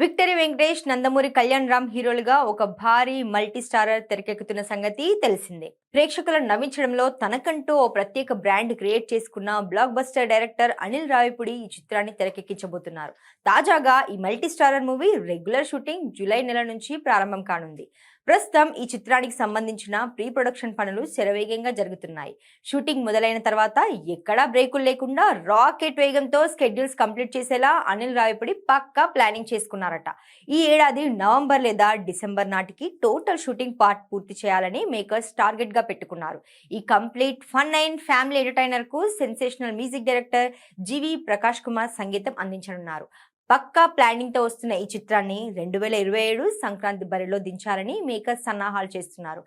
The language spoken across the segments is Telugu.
విక్టరీ వెంకటేష్, నందమూరి కళ్యాణ్ రామ్ హీరోలుగా ఒక భారీ మల్టీ స్టారర్ తెరకెక్కుతున్న సంగతి తెలిసిందే. ప్రేక్షకులను నవ్వించడంలో తనకంటూ ఓ ప్రత్యేక బ్రాండ్ క్రియేట్ చేసుకున్న block buster director Anil Ravipudi ఈ చిత్రాన్ని తెరకెక్కించబోతున్నారు. తాజాగా ఈ multi starrer movie regular shooting July నెల నుంచి ప్రారంభం కానుంది. ప్రస్తుతం ఈ చిత్రానికి సంబంధించిన ప్రీ ప్రొడక్షన్ పనులు శరవేగంగా జరుగుతున్నాయి. షూటింగ్ మొదలైన తర్వాత ఎక్కడా బ్రేకులు లేకుండా రాకెట్ వేగంతో స్కెడ్యూల్స్ కంప్లీట్ చేసేలా అనిల్ రావిపూడి పక్కా ప్లానింగ్ చేసుకున్నారట. ఈ ఏడాది నవంబర్ లేదా డిసెంబర్ నాటికి టోటల్ షూటింగ్ పార్ట్ పూర్తి చేయాలని మేకర్స్ టార్గెట్ గా పెట్టుకున్నారు. ఈ complete fun and family entertainer కు సెన్సేషనల్ మ్యూజిక్ డైరెక్టర్ జీవి ప్రకాష్ కుమార్ సంగీతం అందించనున్నారు. పక్కా ప్లానింగ్ తో వస్తున్న ఈ చిత్రాన్ని 2027 సంక్రాంతి బరిలో దించాలని మేకర్స్ సన్నాహాలు చేస్తున్నారు.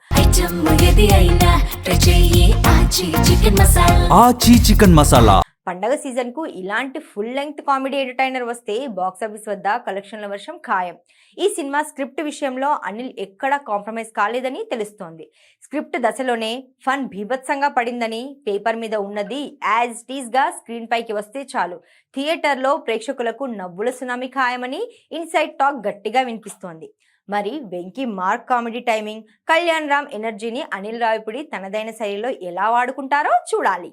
ఆచి చికెన్ మసాలా పండగ సీజన్ కు ఇలాంటి ఫుల్ లెంగ్త్ కామెడీ ఎంటర్టైనర్ వస్తే బాక్సాఫీస్ వద్ద కలెక్షన్ల వర్షం ఖాయం. ఈ సినిమా స్క్రిప్ట్ విషయంలో అనిల్ ఎక్కడా కాంప్రమైజ్ కాలేదని తెలుస్తోంది. స్క్రిప్ట్ దశలోనే ఫన్ భీభత్సంగా పడిందని, పేపర్ మీద ఉన్నది యాజ్ ఇట్ ఈజ్ గా స్క్రీన్ పైకి వస్తే చాలు థియేటర్లో ప్రేక్షకులకు నవ్వుల సునామీ ఖాయమని ఇన్సైడ్ టాక్ గట్టిగా వినిపిస్తోంది. మరి Venky mark comedy timing, Kalyan Ram ఎనర్జీని అనిల్ రావిపూడి తనదైన శైలిలో ఎలా వాడుకుంటారో చూడాలి.